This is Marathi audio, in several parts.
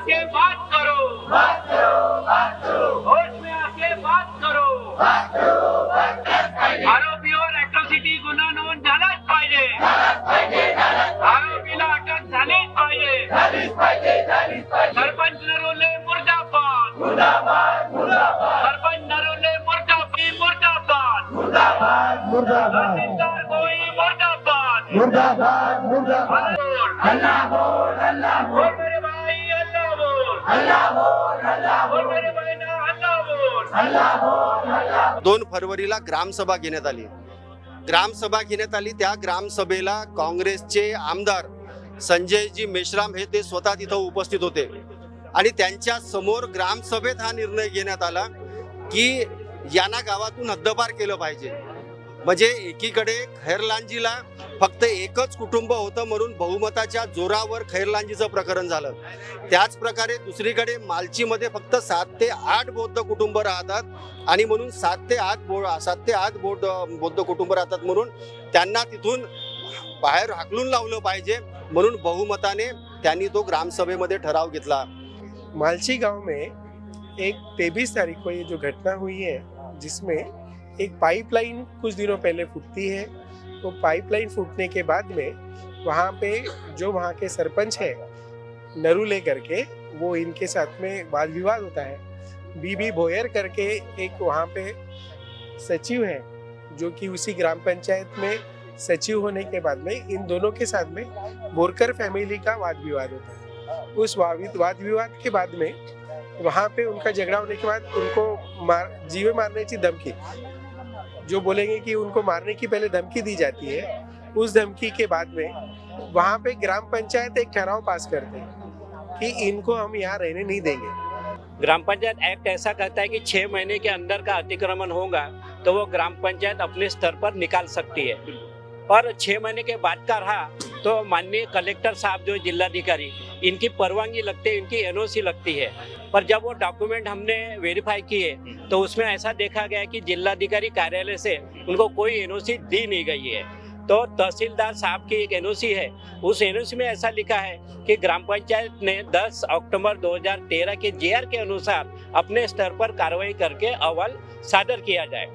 आके बात करो, होश में आके बात करो। आरोपीवर अॅट्रॉसिटी गुन्हा नोंद झालाच पाहिजे, आरोपीला अटक झालीच पाहिजे। सरपंच नरोले मुर्दाबाद, सरपंच नरोले मुर्दाबाद, तहसीलदार कोई मुर्दाबाद। बोल मेरे भाई अल्लाह बोल, मेरे बहिणा अल्लाह बोल। 2 फरवरीला ग्रामसभा घेण्यात आली। ग्रामसभा घेण्यात आली त्या ग्रामसभेला काँग्रेसचे आमदार संजयजी मेश्राम हे ते स्वतः तिथं उपस्थित होते आणि त्यांच्या समोर ग्रामसभेत हा निर्णय घेण्यात आला की यांना गावातून हद्दपार केलं पाहिजे। म्हणजे एकीकडे खैरलांजीला फक्त एकच कुटुंब होतं म्हणून बहुमताच्या जोरावर खैरलांजीचं प्रकरण झालं। त्याच प्रकारे दुसरीकडे मालचीमध्ये फक्त 7 ते 8 बौद्ध कुटुंब राहतात आणि म्हणून 7 ते 8 बौद्ध कुटुंब राहतात म्हणून त्यांना तिथून बाहेर हाकलून लावलं पाहिजे म्हणून बहुमताने त्यांनी तो ग्रामसभेमध्ये ठराव घेतला। मालची गांव में एक 23 तारीख को ये जो घटना हुई है जिसमें एक पाइपलाइन कुछ दिनों पहले फूटती है। तो पाइपलाइन फूटने के बाद में वहाँ पे जो वहाँ के सरपंच है नरुले करके वो इनके साथ में वाद विवाद होता है। बीबी भोयर करके एक वहाँ पे सचिव है जो कि उसी ग्राम पंचायत में सचिव होने के बाद में इन दोनों के साथ में बोरकर फैमिली का वाद विवाद होता है। उस वाद विवाद के बाद में वहाँ पे उनका झगड़ा होने के बाद उनको जीवे मारने की धमकी, जो बोलेंगे कि उनको मारने की पहले धमकी दी जाती है। उस धमकी के बाद में वहाँ पे ग्राम पंचायत एक ठराव पास करते हैं कि इनको हम यहाँ रहने नहीं देंगे। ग्राम पंचायत एक्ट ऐसा कहता है कि 6 महीने के अंदर का अतिक्रमण होगा तो वो ग्राम पंचायत अपने स्तर पर निकाल सकती है। और 6 महीने के बाद का रहा तो माननीय कलेक्टर साहब जो जिलाधिकारी इनकी परवानगी लगती है, इनकी एनओसी लगती है। पर जब वो डॉक्यूमेंट हमने वेरीफाई किए तो उसमें ऐसा देखा गया कि जिलाधिकारी कार्यालय से उनको कोई एनओसी दी नहीं गई है। तो तहसीलदार साहब की एक एनओसी है, उस एनओसी में ऐसा लिखा है कि ग्राम पंचायत ने 10 अक्टूबर 2013 के जेआर के अनुसार अपने स्तर पर कार्रवाई करके अहवाल सादर किया जाए।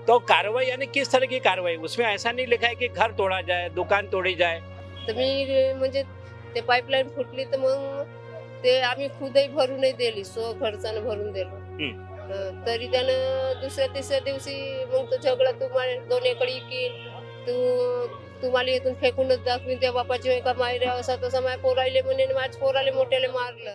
तो कार्रवाई यानी किस तरह की कार्रवाई, उसमें ऐसा नहीं लिखा है कि घर तोड़ा जाए, दुकान तोड़ी जाए। तर मी म्हणजे ते पाईपलाईन फुटली तर मग ते आम्ही खुदही भरून नाही दिली, खर्चानं भरून दिलं। तरी त्यानं दुसऱ्या तिसऱ्या दिवशी मग तो झगडा तुम्हाला 2 एकर इकील, तुम्हाला इथून फेकूनच दाखवीन, त्या बापाची का मायरे असा तसा माझ्या पोराले म्हणे, माझ्या पोराले मोठ्याले मारलं।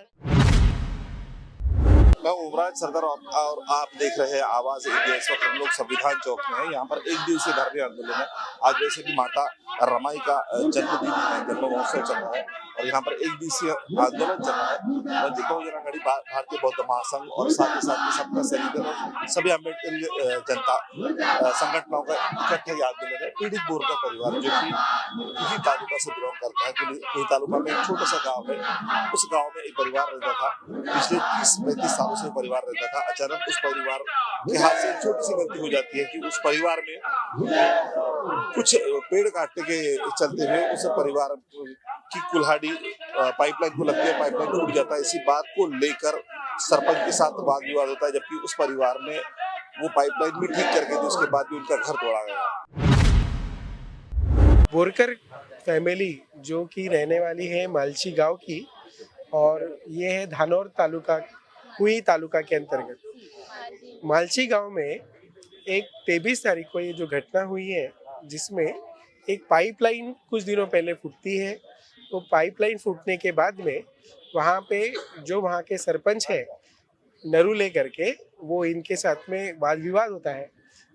मैं ओमराज सरदार और आप देख रहे हैं आवाज इंडिया। इस वक्त हम लोग संविधान चौक में है। यहाँ पर 1 दिवसीय धरने आंदोलन है। आज वैसे भी माता रमाई का जन्मदिन है, जन्म महोत्सव चल रहा है और यहाँ पर 1 दिवसीय आंदोलन चल रहा है। वंचित बहुजन आघाड़ी, भारतीय बौद्ध महासंघ और साथ ही सबका सहयोग और सभी अम्बेडकरी जनता संगठनों का इकट्ठा ये आंदोलन है। पीड़ित बोरकर परिवार जो कि कुही तालुका से बिलोंग करता है, कुही तालुका में एक छोटा सा गाँव है। उस गाँव में एक परिवार रहता था, पिछले 30-35 सालों से परिवार रहता था। अचानक उस परिवार के हाथ से छोटी सी गलती हो जाती है कि उस परिवार में कुछ पेड़ काटने के चलते हुए उस परिवार की कुल्हाड़ी पाइपलाइन को लगती है, पाइपलाइन टूट जाता है। इसी बात को लेकर सरपंच के साथ वाद विवाद होता है, जबकि उस परिवार ने वो पाइपलाइन भी ठीक करके दी, उसके बाद भी उनका घर तोड़ा गया। बोरकर फैमिली जो कि रहने वाली है मालची गांव की और ये है धानोर तालुका, कुई तालुका के अंतर्गत। मालची गांव में एक 23 तारीख को ये जो घटना हुई है जिसमें एक पाइपलाइन कुछ दिनों पहले फूटती है। तो पाइपलाइन फूटने के बाद में वहाँ पे जो वहाँ के सरपंच है नरुले करके वो इनके साथ में वाद विवाद होता है।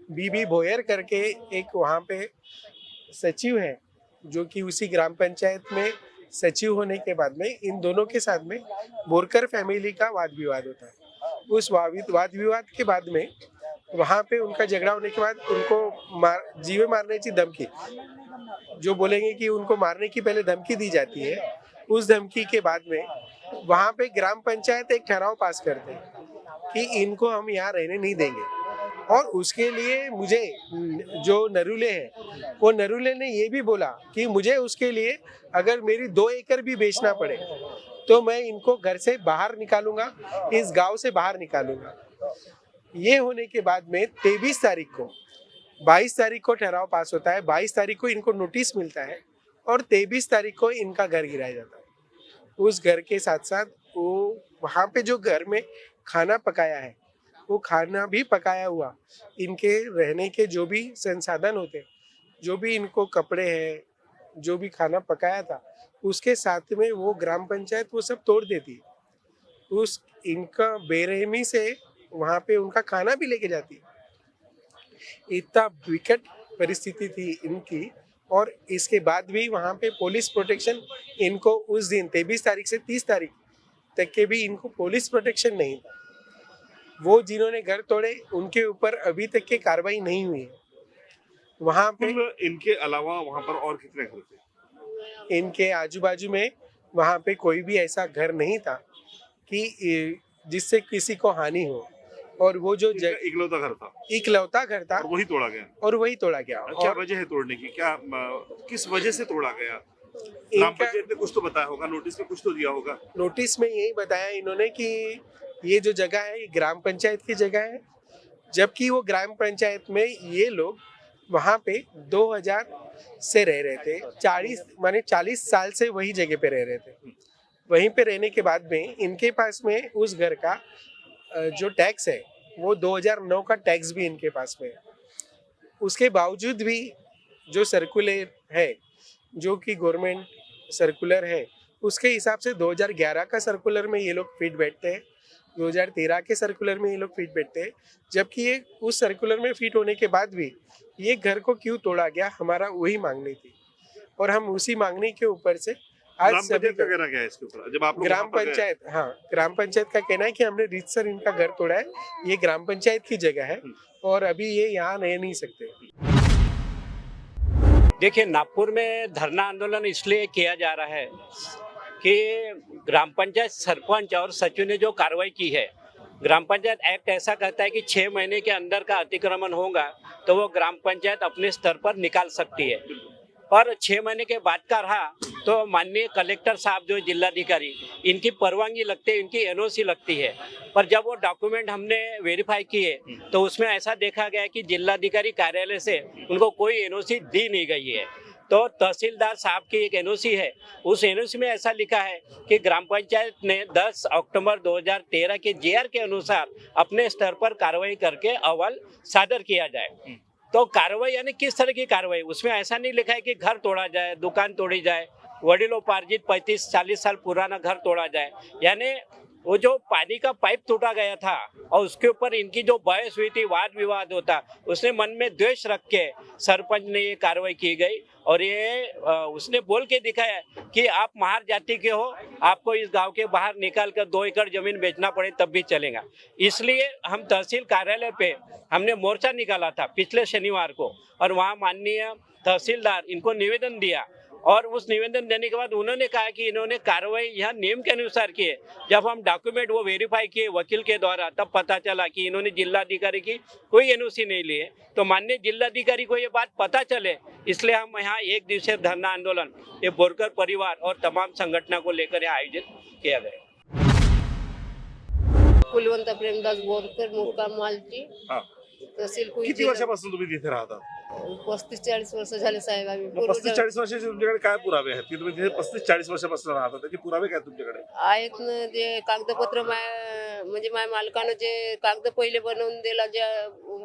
बीबी भोयर करके एक वहाँ पे सचिव है जो कि उसी ग्राम पंचायत में सचिव होने के बाद में इन दोनों के साथ में बोरकर फैमिली का वाद विवाद होता है। उस वाद विवाद के बाद में वहाँ पे उनका झगड़ा होने के बाद उनको जीवे मारने की धमकी, जो बोलेंगे कि उनको मारने की पहले धमकी दी जाती है। उस धमकी के बाद में वहाँ पे ग्राम पंचायत एक ठराव पास करते हैं कि इनको हम यहाँ रहने नहीं देंगे। और उसके लिए मुझे जो नरुले है वो नरुले ने ये भी बोला कि मुझे उसके लिए अगर मेरी 2 एकड़ भी बेचना पड़े तो मैं इनको घर से बाहर निकालूंगा, इस गांव से बाहर निकालूंगा। ये होने के बाद में 23 तारीख को 22 तारीख को ठहराव पास होता है, 22 तारीख को इनको नोटिस मिलता है और 23 तारीख को इनका घर गिराया जाता है। उस घर के साथ साथ वो वहाँ पे जो घर में खाना पकाया है वो खाना भी पकाया हुआ, इनके रहने के जो भी संसाधन होते, जो भी इनको कपड़े हैं, जो भी खाना पकाया था, उसके साथ में वो ग्राम पंचायत वो सब तोड़ देती है। उस इनका बेरहमी से वहाँ पे उनका खाना भी लेके जाती है। इतना विकट परिस्थिति थी इनकी, और इसके बाद भी वहाँ पे पुलिस प्रोटेक्शन इनको उस दिन 23 तारीख से 30 तारीख तक के भी इनको पुलिस प्रोटेक्शन नहीं था। वो जिन्होंने घर तोड़े उनके ऊपर अभी तक की कार्रवाई नहीं हुई है। वहाँ पे इनके अलावा वहाँ पर और कितने घर थे? इनके आजू बाजू में वहाँ पे कोई भी ऐसा घर नहीं था कि जिससे किसी को हानि हो, और वो जो इकलौता घर था, इकलौता घर था और वही तोड़ा गया। और वही तोड़ा गया। क्या और वजह है तोड़ने की? क्या किस वजह से तोड़ा गया? ग्राम इनका पंचायत ने कुछ तो बताया होगा, नोटिस में कुछ तो दिया होगा। नोटिस में यही बताया इन्होंने कि ये जो जगह है ये ग्राम पंचायत की जगह है, जबकि वो ग्राम पंचायत में ये लोग वहाँ पे 2000 से रह रहे थे, 40 साल से वही जगह पे रह रहे थे। वहीं पे रहने के बाद में इनके पास में उस घर का जो टैक्स है वो 2009 का टैक्स भी इनके पास में है। उसके बावजूद भी जो सर्कुलर है, जो कि गवर्नमेंट सर्कुलर है, उसके हिसाब से 2011 का सर्कुलर में ये लोग फिट बैठते हैं, 2013 के सर्कुलर में ये लोग फिट बैठते हैं, जबकि ये उस सर्कुलर में फिट होने के बाद भी ये घर को क्यों तोड़ा गया, हमारा वही मांगनी थी। और हम उसी मांगने के ऊपर से आज ग्राम सभी पंचायत का कहना क्या है इसके ऊपर? जब आप लोग ग्राम वहाँ पर गए- पंचायत, हाँ, ग्राम पंचायत का कहना है कि हमने रीतसर इनका घर तोड़ा है, ये ग्राम पंचायत की जगह है और अभी ये यहाँ रह नहीं सकते। देखिए, नागपुर में धरना आंदोलन इसलिए किया जा रहा है कि ग्राम पंचायत सरपंच और सचिव ने जो कार्रवाई की है, ग्राम पंचायत एक्ट ऐसा कहता है कि 6 महीने के अंदर का अतिक्रमण होगा तो वो ग्राम पंचायत अपने स्तर पर निकाल सकती है। और 6 महीने के बाद का रहा तो माननीय कलेक्टर साहब जो जिलाधिकारी, इनकी परवानगी लगती है, इनकी एनओसी लगती है। पर जब वो डॉक्यूमेंट हमने वेरीफाई किए तो उसमें ऐसा देखा गया कि जिलाधिकारी कार्यालय से उनको कोई एनओसी दी नहीं गई है। तो तहसीलदार साहब की एक एनओसी है, उस एनओसी में ऐसा लिखा है कि ग्राम पंचायत ने 10 अक्टूबर 2013 के जेआर के अनुसार अपने स्तर पर कार्रवाई करके अहवाल सादर किया जाए। तो कार्रवाई यानी किस तरह की कार्रवाई? उसमें ऐसा नहीं लिखा है कि घर तोड़ा जाए, दुकान तोड़ी जाए, वडिलोपार्जित 35-40 साल पुराना घर तोड़ा जाए। यानी वो जो पानी का पाइप टूटा गया था और उसके ऊपर इनकी जो बहस हुई थी, वाद विवाद होता, उसने मन में द्वेष रख के सरपंच ने ये कार्रवाई की गई। और ये उसने बोल के दिखाया कि आप महार जाति के हो, आपको इस गांव के बाहर निकाल कर 2 एकड़ जमीन बेचना पड़े तब भी चलेगा। इसलिए हम तहसील कार्यालय पे हमने मोर्चा निकाला था पिछले शनिवार को, और वहाँ माननीय तहसीलदार इनको निवेदन दिया, और उस निवेदन देने के बाद उन्होंने कहा कि इन्होंने कार्रवाई यह नियम के अनुसार की है। जब हम डॉक्यूमेंट वो वेरीफाई किए वकील के द्वारा, तब पता चला कि इन्होंने जिलाधिकारी की कोई एनओसी नहीं ली है। तो माननीय जिलाधिकारी को ये बात पता चले, इसलिए हम यहाँ 1 दिवसीय धरना आंदोलन ये बोरकर परिवार और तमाम संगठनों को लेकर यहाँ आयोजित किया गया। कुलवंत प्रेमदास बोरकर, मुक्काम मालची, हा. तहसील कुई, किती वर्षापासून तुम्ही तिथे राहता? 35-40 वर्ष झाले साहेब। आम्ही 35-40 वर्षाचे तुमच्याकडे काय पुरावे आहेत की तुम्ही तिथे 35-40 वर्षापासून राहता? त्याचे पुरावे काय तुमच्याकडे? आहेत ना, जे कागदपत्र म्हणजे माझ्या मालकानं जे कागद पहिले बनवून दिला, ज्या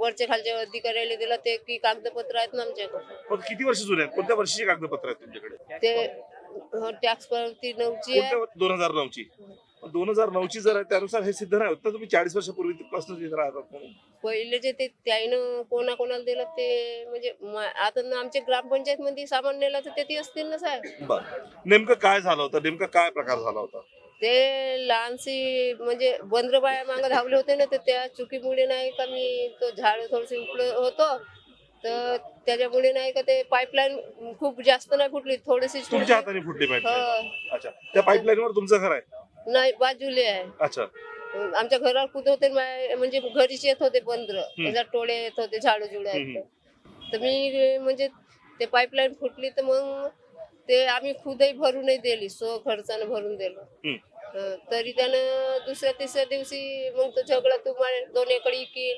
वरच्या खालच्या अधिकाऱ्याला दिला, ते की कागदपत्र आहेत ना आमच्याकडे। पण किती वर्ष जुने आहेत? कोणत्या वर्षीची कागदपत्र आहेत तुमच्याकडे? ते टॅक्स पावती 9ची आहे। कोणत्या 2009ची? 2009ची जर आहे त्यानुसार हे सिद्ध नाही होत तर तुम्ही 40 वर्षापूर्वीपासून तिथे राहतात म्हणून. पहिले जे ते त्यानं कोणाकोणाला दिलं ते म्हणजे आता ना आमच्या ग्रामपंचायत मध्ये सामान नेलं तर ते असतील ना साहेब। बरं, नेमकं काय झालं होतं? नेमका काय प्रकार झाला होता? ते लहानशी म्हणजे बंदर बाया मागं धावले होते ना, तर त्या चुकीमुळे नाही का मी तो झाड थोडीशी उपलं होतो, तर त्याच्यामुळे नाही का ते पाईपलाईन खूप जास्त नाही फुटली, थोडीशी तुमच्या हाताने फुटली पाईपलाईन? हो. अच्छा, त्या पाईपलाईनवर तुमचं घर आहे? नाही, बाजूले आहे। अच्छा, आमच्या घरावर कुठे होते म्हणजे घरीच येत होते बंदर, त्याच्या टोळे येत होते, झाडू जुडे आहेत। तर मी म्हणजे ते पाईपलाईन फुटली तर मग ते आम्ही खुदही भरूनही दिली, खर्चानं भरून दिलं। तरी त्यानं दुसऱ्या तिसऱ्या दिवशी मग तो झगडा तुम्हाला 2 एकर इकील,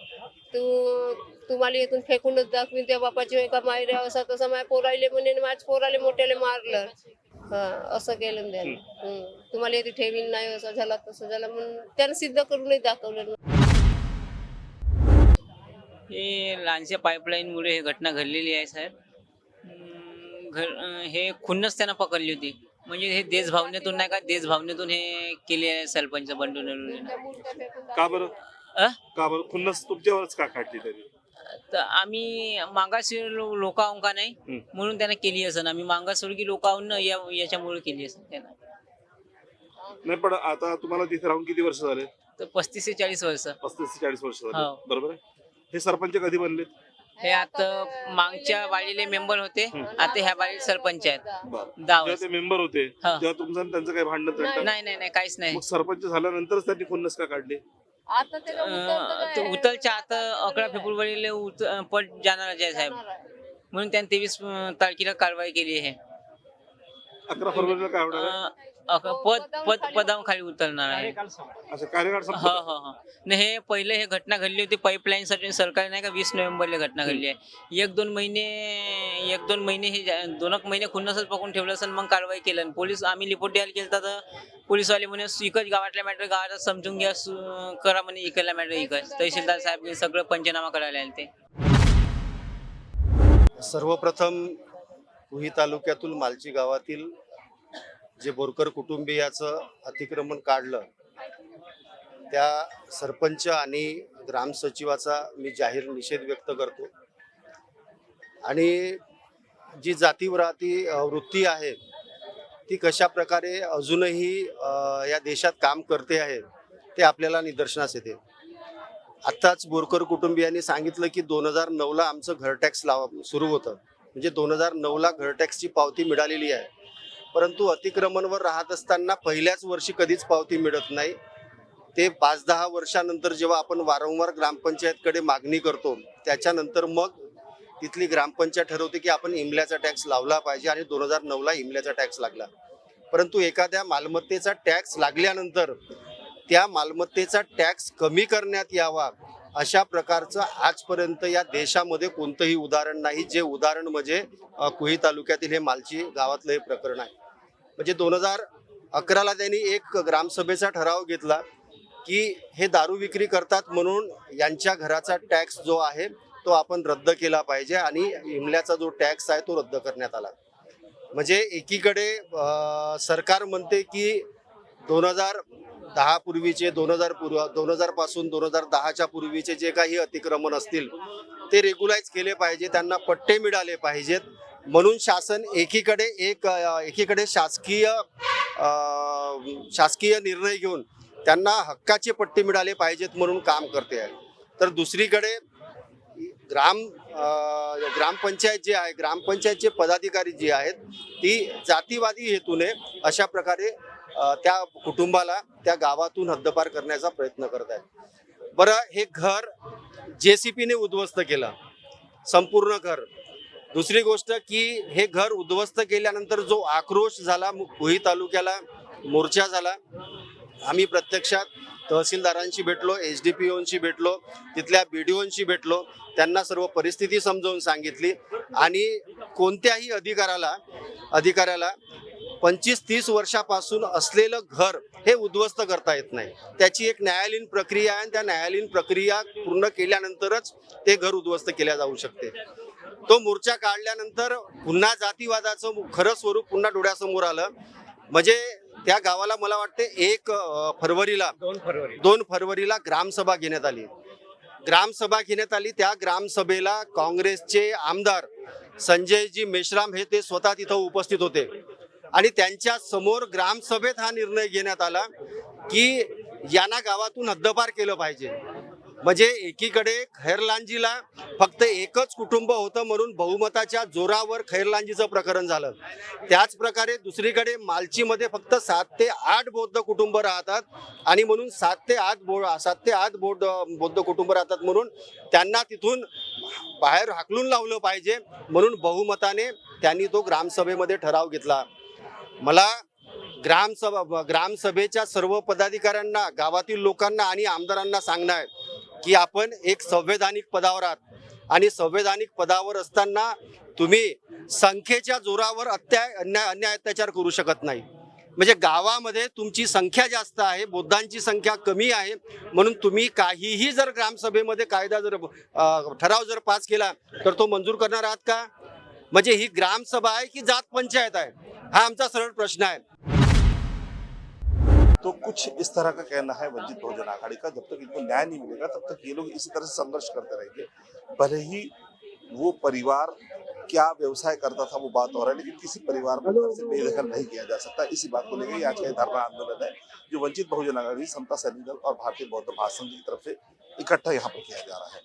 तुम्हाला इथून फेकूनच दाखवीन, त्या बापाची होय का मायऱ्या, असा तसा माझ्या पोराले म्हणे, माझ्या पोराले मोठ्याले मारलं. हा, असं केलं त्यानं. तुम्हाला इथे ठेवीन नाही, असं झाला तसं झालं म्हणून त्यानं सिद्ध करूनही दाखवलं. हे लहानशा पाईपलाईनमुळे हे घटना घडलेली आहे साहेब. हे खुन्नस त्यांना पकडली होती. म्हणजे हे देशभावनेतून नाही का, देशभावनेतून हे केले आहे सरपंच बंडू नरवणे. का बरं अ? का बरं खुन्नस तुमच्यावरच का काढली तरी? तर आम्ही मागासवर्गीय लोक आहो का नाही, म्हणून त्यांना केली असं. आम्ही मागासवर्गीय लोक आहोत याच्यामुळे केली असं त्यांना. नाही पण आता तुम्हाला तिथे राहून किती वर्ष झाले? तर 35 ते 40 वर्ष. 35 ते 40 वर्ष झाले, हो. बरोबर आहे. हे सरपंच कधी बनले? हे आता मागच्या बाळीले मेंबर होते, आता ह्या बाळी सरपंच आहेत. 10 जेव्हा वर्ष. ते मेंबर होते हा. तेव्हा तुमचं आणि त्यांचं काही भांडण तंटा? नाही नाही नाही, काहीच नाही. मग सरपंच झाल्यानंतरच त्यांनी खुन्नस का काढली? आता त्याला उतरतं तो काय? उतलच्या आता 11 फेब्रुवारीला पट जाणार आहे साहेब, म्हणून त्यांनी 23 तारखेला कारवाई केली आहे. 11 फरवरीला काय होणार आहे? पदावर उतरणार आहे. असं कार्यकाळ हो संपतो. हो हो. नाही, हे पहिले हे घटना घडली होती पाईपलाईन साठी. सरकार नाही का 20 नोव्हेंबरला घटना घडली आहे. एक दोन महिने हे 2 महिने खुन्नसच पकडून ठेवलं असेल, मग कारवाई केलं. पोलीस आम्ही रिपोर्ट द्यायला गेलं तर पोलीसवाले म्हणे इकच गावातल्या मॅटर गावात समजून घ्या, करा म्हणे इकडल्या मॅटर इकच. तहसीलदार साहेब सगळं पंचनामा करायला आले ते. सर्वप्रथम कुही तालुक्यातील मालची गावातील जे बोरकर कुटुंबियाचं अतिक्रमण काढलं, त्या सरपंच आणि ग्रामसचिवाचा मी जाहीर निषेध व्यक्त करतो. आणि जी जातीवादी वृत्ती आहे ती कशा प्रकारे अजूनही या देशात काम करते आहे ते आपल्याला निदर्शनास येते. आत्ताच बोरकर कुटुंबियांनी सांगितलं की 2009ला आमचं घर टॅक्स सुरू होतं, म्हणजे 2009ला घर टॅक्सची पावती मिळालेली आहे. परंतु अतिक्रमणवर राहत असताना पहिल्याच वर्षी कधीच पावती मिळत नाही. ते 5-10 वर्षानंतर जेव्हा आपण वारंवार ग्रामपंचायतकडे मागणी करतो, त्याच्यानंतर मग तिथली ग्रामपंचायत ठरवते की आपण इमल्याचा टॅक्स लावला पाहिजे, आणि 2009ला इमल्याचा टॅक्स लागला. परंतु एखाद्या मालमत्तेचा टॅक्स लागल्यानंतर त्या मालमत्तेचा टॅक्स कमी करण्यात यावा अशा प्रकारचं आजपर्यंत या देशामध्ये कोणतंही उदाहरण नाही. जे उदाहरण म्हणजे कुही तालुक्यातील हे मालची गावातलं हे प्रकरण आहे. म्हणजे 2011ला त्यांनी एक ग्रामसभेचा ठराव घेतला की हे दारू विक्री करतात म्हणून यांच्या घराचा टॅक्स जो आहे तो आपण रद्द केला पाहिजे, आणि इमल्याचा जो टॅक्स आहे तो रद्द करण्यात आला. म्हणजे एकीकडे सरकार म्हणते की 2010 पूर्वीचे 2000 पासून 2010च्या पूर्वीचे जे काही अतिक्रमण असतील ते रेग्युलाइज केले पाहिजे, त्यांना पट्टे मिळाले पाहिजेत. म्हणून शासन एकीकडे शासकीय निर्णय घेऊन त्यांना हक्काचे पट्टे मिळाले पाहिजेत म्हणून काम करते आहे. तर दुसरीकडे ग्रामपंचायत जे आहे, ग्रामपंचायतचे पदाधिकारी जे आहेत ती जातीवादी हेतूने अशा प्रकारे त्या कुटुंबाला त्या गावातून हद्दपार करण्याचा प्रयत्न करत आहेत. बरं, हे घर JCPने उद्ध्वस्त केलं, संपूर्ण घर. दुसरी गोष्ट की हे घर उद्ध्वस्त केल्यानंतर जो आक्रोश झाला, कुही तालुक्याला मोर्चा झाला. आम्ही प्रत्यक्षात तहसीलदारांशी भेटलो, SDPOंशी भेटलो, तिथल्या BDOंशी भेटलो, त्यांना सर्व परिस्थिती समजावून सांगितली. आणि कोणत्याही अधिकाऱ्याला 25-30 वर्षापासून असलेलं घर हे उद्ध्वस्त करता येत नाही. त्याची एक न्यायालयीन प्रक्रिया आहे, त्या न्यायालयीन प्रक्रिया पूर्ण केल्यानंतरच ते घर उद्ध्वस्त केल्या जाऊ शकते. तो मोर्चा काढल्यानंतर पुन्हा जातीवादाचं खरं स्वरूप पुन्हा डोळ्यासमोर आलं. म्हणजे त्या गावाला मला वाटते 2 फरवरीला ग्रामसभा घेण्यात आली. त्या ग्रामसभेला काँग्रेसचे आमदार संजयजी मेश्राम हे ते स्वतः तिथं उपस्थित होते. आणि त्यांच्या समोर ग्रामसभेत हा निर्णय घेण्यात आला की यांना गावातून हद्दपार केलं पाहिजे. म्हणजे एकीकडे खैरलांजीला फक्त एकच कुटुंब होतं म्हणून बहुमताच्या जोरावर खैरलांजीचं प्रकरण झालं. त्याच प्रकारे दुसरीकडे मालचीमध्ये फक्त 7 ते 8 बौद्ध कुटुंब राहतात, आणि म्हणून 7 ते 8 बौद्ध कुटुंब राहतात म्हणून त्यांना तिथून बाहेर हाकलून लावलं पाहिजे, म्हणून बहुमताने त्यांनी तो ग्रामसभेमध्ये ठराव घेतला. मला ग्रामसभेच्या सर्व पदाधिकाऱ्यांना, गावातील लोकांना आणि आमदारांना सांगणं आहे की आपण एक संवैधानिक पदावर आहात आणि संवैधानिक पदावर असताना तुम्ही संख्येच्या जोरावर अन्याय अत्याचार करू शकत नाही. म्हणजे गावामध्ये तुमची संख्या जास्त आहे, बौद्धांची संख्या कमी आहे, म्हणून तुम्ही काहीही जर ग्रामसभेमध्ये कायदा जर ठराव जर पास केला तर तो मंजूर करणार आहात का? म्हणजे ही ग्रामसभा आहे की जात पंचायत आहे, हा आमचा सरळ प्रश्न आहे. तो कुछ इस तरह का कहना है वंचित बहुजन आघाड़ी का, जब तक इनको न्याय नहीं मिलेगा तब तक ये लोग इसी तरह से संघर्ष करते रहेंगे. भले ही वो परिवार क्या व्यवसाय करता था वो बात हो रहा है, लेकिन किसी परिवार को घर से बेदखल नहीं किया जा सकता. इसी बात को लेकर आज का ये धरना आंदोलन है जो वंचित बहुजन आघाड़ी, समता सैनिक दल और भारतीय बौद्ध महासंघ की तरफ से इकट्ठा यहाँ पर किया जा रहा है.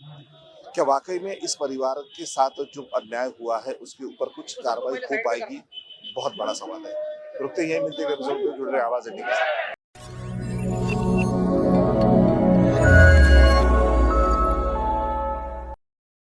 क्या वाकई में इस परिवार के साथ जो अन्याय हुआ है उसके ऊपर कुछ कार्रवाई हो पाएगी? बहुत बड़ा सवाल है. रुकते यही मिलते हैं, जुड़ रहे आवाज इंडिया के साथ.